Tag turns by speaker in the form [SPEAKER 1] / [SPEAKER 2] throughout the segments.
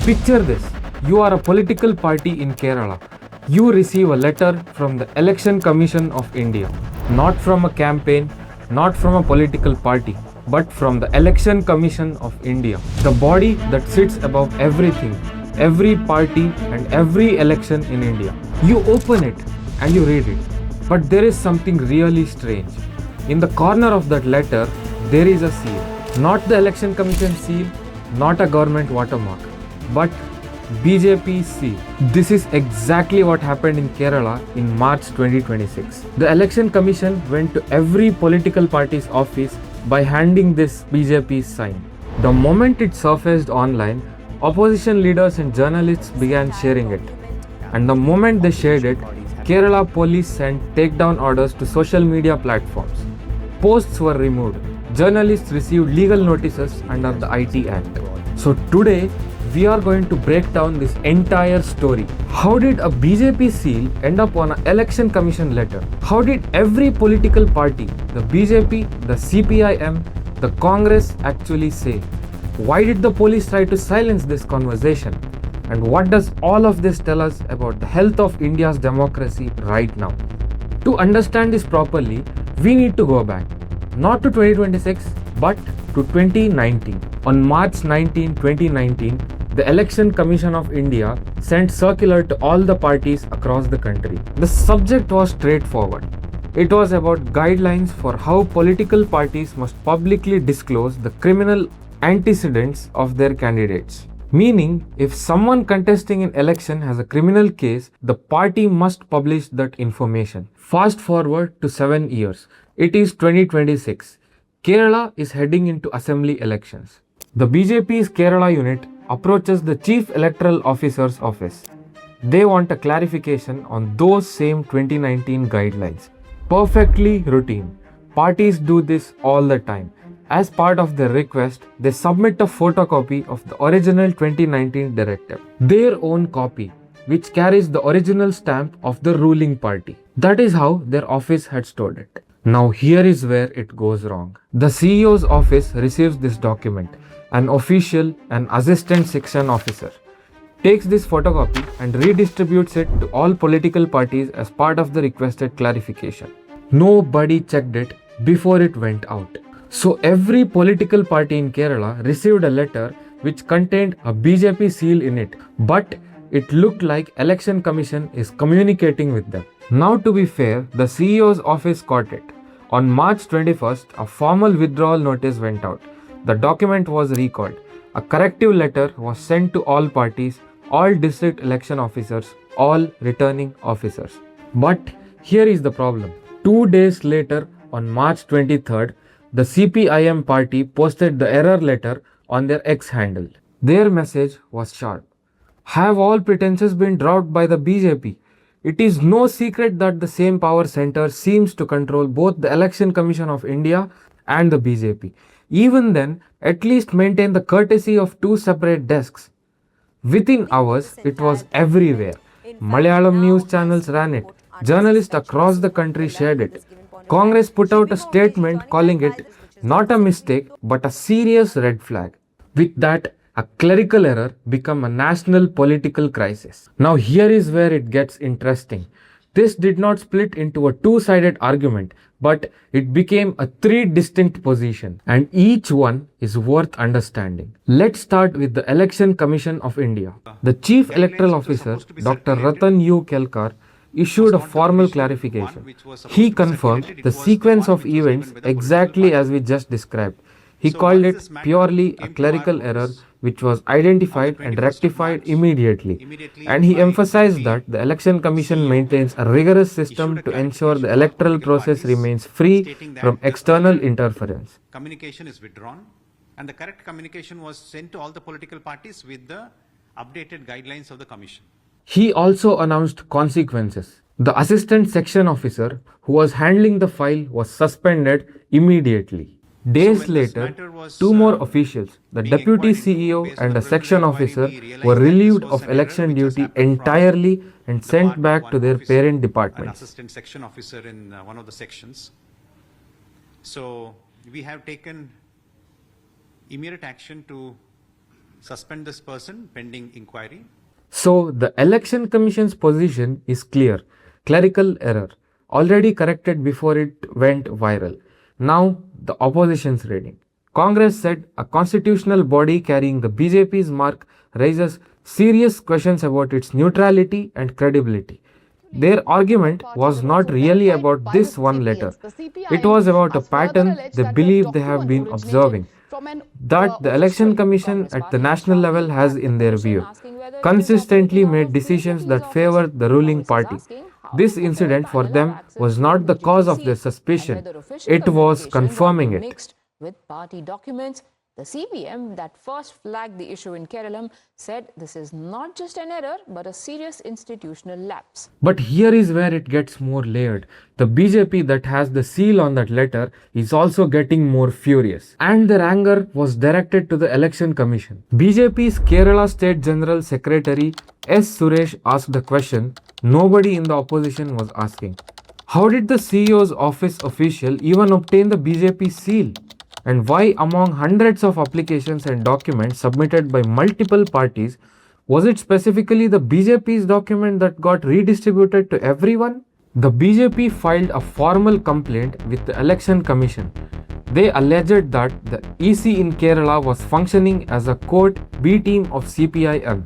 [SPEAKER 1] Picture this. You are a political party in Kerala. You receive a letter from the Election Commission of India. Not from a campaign, not from a political party, but from the Election Commission of India. The body that sits above everything, every party and every election in India. You open it and you read it. But there is something really strange. In the corner of that letter, there is a seal. Not the Election Commission seal, not a government watermark, but BJP seal. This is exactly what happened in Kerala in March 2026. The Election Commission went to every political party's office by handing this BJP sign. The moment it surfaced online, opposition leaders and journalists began sharing it. And the moment they shared it, Kerala police sent takedown orders to social media platforms. Posts were removed. Journalists received legal notices under the IT Act. So today, we are going to break down this entire story. How did a BJP seal end up on an election commission letter? How did every political party, the BJP, the CPI-M, the Congress actually say? Why did the police try to silence this conversation? And what does all of this tell us about the health of India's democracy right now? To understand this properly, we need to go back, not to 2026, but to 2019. On March 19, 2019, the Election Commission of India sent circular to all the parties across the country. The subject was straightforward. It was about guidelines for how political parties must publicly disclose the criminal antecedents of their candidates. Meaning, if someone contesting an election has a criminal case, the party must publish that information. Fast forward to 7 years. It is 2026. Kerala is heading into assembly elections. The BJP's Kerala unit approaches the Chief Electoral Officer's office. They want a clarification on those same 2019 guidelines. Perfectly routine. Parties do this all the time. As part of their request, they submit a photocopy of the original 2019 directive, their own copy, which carries the original stamp of the ruling party. That is how their office had stored it. Now here is where it goes wrong. The CEO's office receives this document. An official, an assistant section officer, takes this photocopy and redistributes it to all political parties as part of the requested clarification. Nobody checked it before it went out. So every political party in Kerala received a letter which contained a BJP seal in it, but it looked like Election Commission is communicating with them. Now to be fair, the CEO's office caught it. On March 21st, a formal withdrawal notice went out. The document was recalled. A corrective letter was sent to all parties, all district election officers, all returning officers. But here is the problem. 2 days later, on March 23rd, the CPI-M party posted the error letter on their X handle. Their message was sharp. Have all pretenses been dropped by the BJP? It is no secret that the same power center seems to control both the Election Commission of India and the BJP. Even then, at least maintain the courtesy of 2 separate desks. Within hours, it was everywhere. Malayalam news channels ran it. Journalists across the country shared it. Congress put out a statement calling it not a mistake but a serious red flag. With that, a clerical error became a national political crisis. Now here is where it gets interesting. This did not split into a 2-sided argument, but it became a 3 distinct positions, and each one is worth understanding. Let's start with the Election Commission of India. The Chief Electoral Officer, Dr. Ratan U. Kelkar, issued a formal clarification. He confirmed the sequence of events exactly as we just described. He called it purely a clerical error which was identified and rectified immediately. And he emphasized that the Election Commission maintains a rigorous system to ensure the electoral process remains free from external interference.
[SPEAKER 2] Communication is withdrawn and the correct communication was sent to all the political parties with the updated guidelines of the Commission.
[SPEAKER 1] He also announced consequences. The assistant section officer who was handling the file was suspended immediately. Days later, 2 more officials, the deputy CEO and a section officer, were relieved of election duty entirely and sent back to their parent departments.
[SPEAKER 2] An assistant section officer in one of the sections. So we have taken immediate action to suspend this person pending inquiry.
[SPEAKER 1] So the Election Commission's position is clear. Clerical error, already corrected before it went viral. Now the opposition's reading. Congress said a constitutional body carrying the BJP's mark raises serious questions about its neutrality and credibility. Their argument was not really about this one letter. It was about a pattern they believe they have been observing, that the Election Commission at the national level has, in their view, consistently made decisions that favor the ruling party. This incident for them was not the cause of their suspicion, it was confirming it.
[SPEAKER 3] Mixed with party documents. The CPI-M that first flagged the issue in Kerala said this is not just an error but a serious institutional lapse.
[SPEAKER 1] But here is where it gets more layered. The BJP that has the seal on that letter is also getting more furious. And their anger was directed to the Election Commission. BJP's Kerala State General Secretary S. Suresh asked a question nobody in the opposition was asking. How did the CEO's office official even obtain the BJP seal? And why, among hundreds of applications and documents submitted by multiple parties, was it specifically the BJP's document that got redistributed to everyone? The BJP filed a formal complaint with the Election Commission. They alleged that the EC in Kerala was functioning as a quote B team of CPI-M.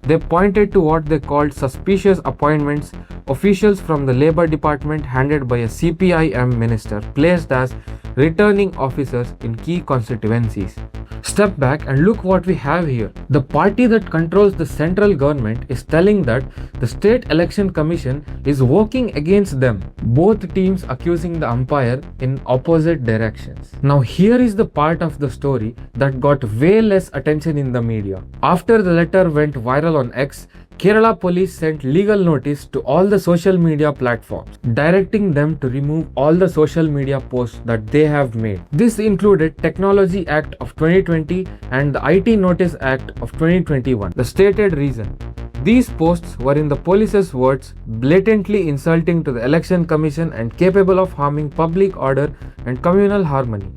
[SPEAKER 1] They pointed to what they called suspicious appointments, officials from the Labour Department handed by a CPI-M minister placed as returning officers in key constituencies. Step back and look what we have here. The party that controls the central government is telling that the State Election Commission is working against them, both teams accusing the umpire in opposite directions. Now here is the part of the story that got way less attention in the media. After the letter went viral on X, Kerala police sent legal notice to all the social media platforms, directing them to remove all the social media posts that they have made. This included Technology Act of 2020 and the IT Notice Act of 2021. The stated reason: these posts were, in the police's words, blatantly insulting to the Election Commission and capable of harming public order and communal harmony.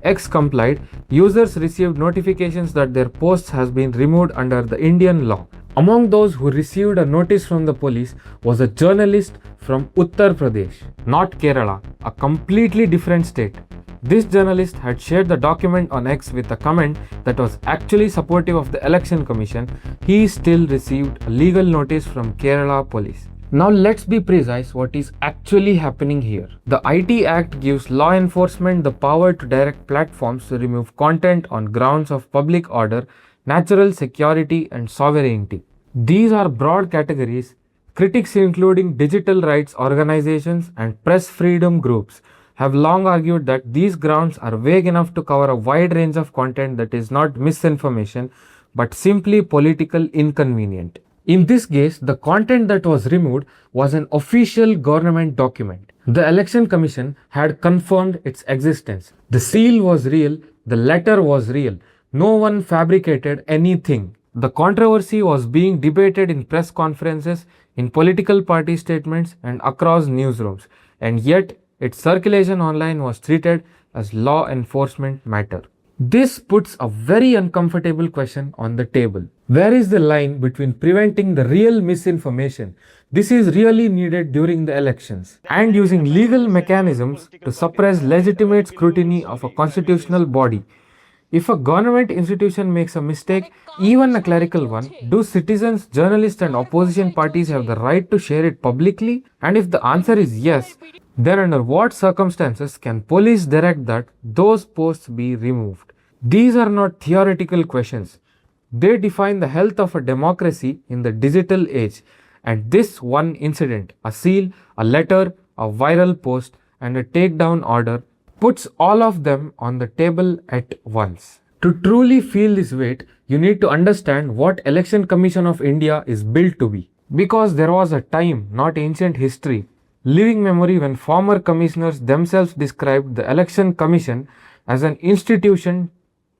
[SPEAKER 1] X complied. Users received notifications that their posts has been removed under the Indian law. Among those who received a notice from the police was a journalist from Uttar Pradesh, not Kerala, a completely different state. This journalist had shared the document on X with a comment that was actually supportive of the Election Commission. He still received a legal notice from Kerala police. Now let's be precise what is actually happening here. The IT Act gives law enforcement the power to direct platforms to remove content on grounds of public order, natural security and sovereignty. These are broad categories. Critics including digital rights organizations and press freedom groups have long argued that these grounds are vague enough to cover a wide range of content that is not misinformation but simply political inconvenient. In this case, the content that was removed was an official government document. The Election Commission had confirmed its existence. The seal was real, the letter was real. No one fabricated anything. The controversy was being debated in press conferences, in political party statements, and across newsrooms. And yet, its circulation online was treated as law enforcement matter. This puts a very uncomfortable question on the table. Where is the line between preventing the real misinformation, this is really needed during the elections, and using legal mechanisms to suppress legitimate scrutiny of a constitutional body? If a government institution makes a mistake, even a clerical one, do citizens, journalists and opposition parties have the right to share it publicly? And if the answer is yes, then under what circumstances can police direct that those posts be removed? These are not theoretical questions. They define the health of a democracy in the digital age. And this one incident, a seal, a letter, a viral post and a takedown order, puts all of them on the table at once. To truly feel this weight, you need to understand what Election Commission of India is built to be. Because there was a time, not ancient history, living memory when former commissioners themselves described the Election Commission as an institution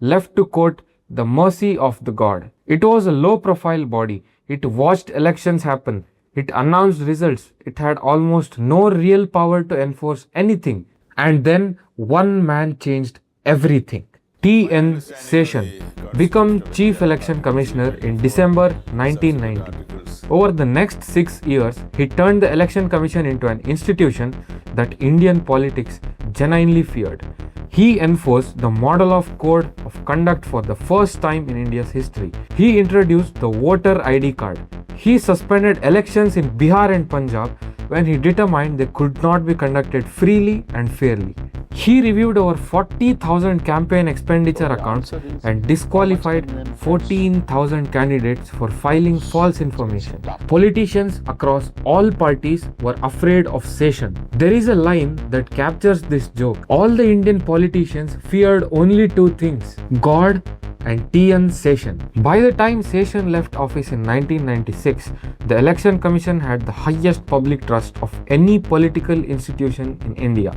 [SPEAKER 1] left to quote the mercy of the God. It was a low-profile body. It watched elections happen. It announced results. It had almost no real power to enforce anything. And then one man changed everything. T.N. Seshan became Chief Election Commissioner in December 1990. Over the next 6 years, he turned the Election Commission into an institution that Indian politics genuinely feared. He enforced the model of code of conduct for the first time in India's history. He introduced the voter ID card. He suspended elections in Bihar and Punjab when he determined they could not be conducted freely and fairly. He reviewed over 40,000 campaign expenditure accounts and disqualified 14,000 candidates for filing false information. Politicians across all parties were afraid of Seshan. There is a line that captures this joke. All the Indian politicians feared only two things: God and T.N. Seshan. By the time Seshan left office in 1996, the Election Commission had the highest public trust of any political institution in India.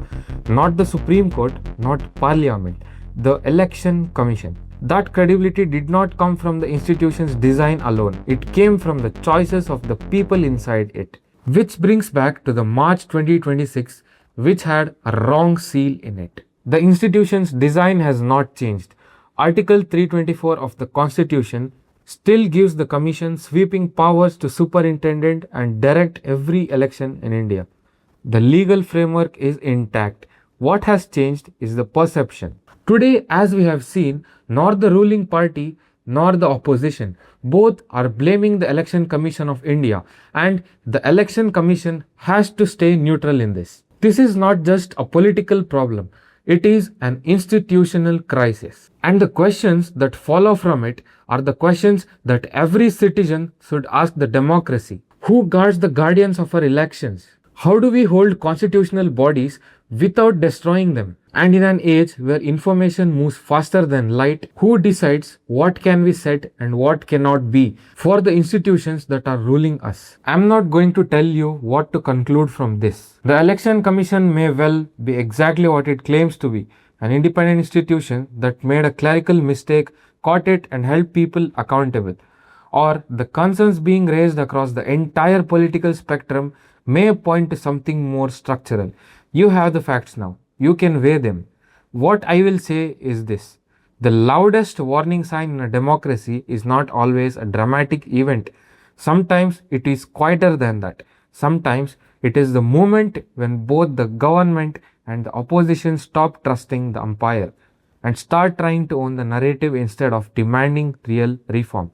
[SPEAKER 1] Not the Supreme Court, not Parliament, the Election Commission. That credibility did not come from the institution's design alone. It came from the choices of the people inside it. Which brings back to the March 2026, which had a wrong seal in it. The institution's design has not changed. Article 324 of the Constitution still gives the Commission sweeping powers to superintendent and direct every election in India. The legal framework is intact. What has changed is the perception. Today, as we have seen, nor the ruling party nor the opposition, both are blaming the Election Commission of India, and the Election Commission has to stay neutral in this. This is not just a political problem. It is an institutional crisis. And the questions that follow from it are the questions that every citizen should ask the democracy. Who guards the guardians of our elections? How do we hold constitutional bodies without destroying them? And in an age where information moves faster than light, who decides what can be said and what cannot be for the institutions that are ruling us? I'm not going to tell you what to conclude from this. The Election Commission may well be exactly what it claims to be, an independent institution that made a clerical mistake, caught it and held people accountable. Or the concerns being raised across the entire political spectrum may point to something more structural. You have the facts now. You can weigh them. What I will say is this: the loudest warning sign in a democracy is not always a dramatic event. Sometimes it is quieter than that. Sometimes it is the moment when both the government and the opposition stop trusting the umpire and start trying to own the narrative instead of demanding real reform.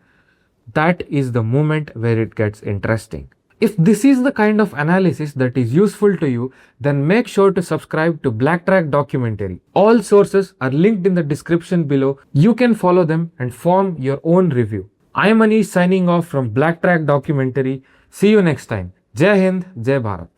[SPEAKER 1] That is the moment where it gets interesting. If this is the kind of analysis that is useful to you, then make sure to subscribe to Blacktrack Documentary. All sources are linked in the description below. You can follow them and form your own review. I am Anish signing off from Blacktrack Documentary. See you next time. Jai Hind, Jai Bharat.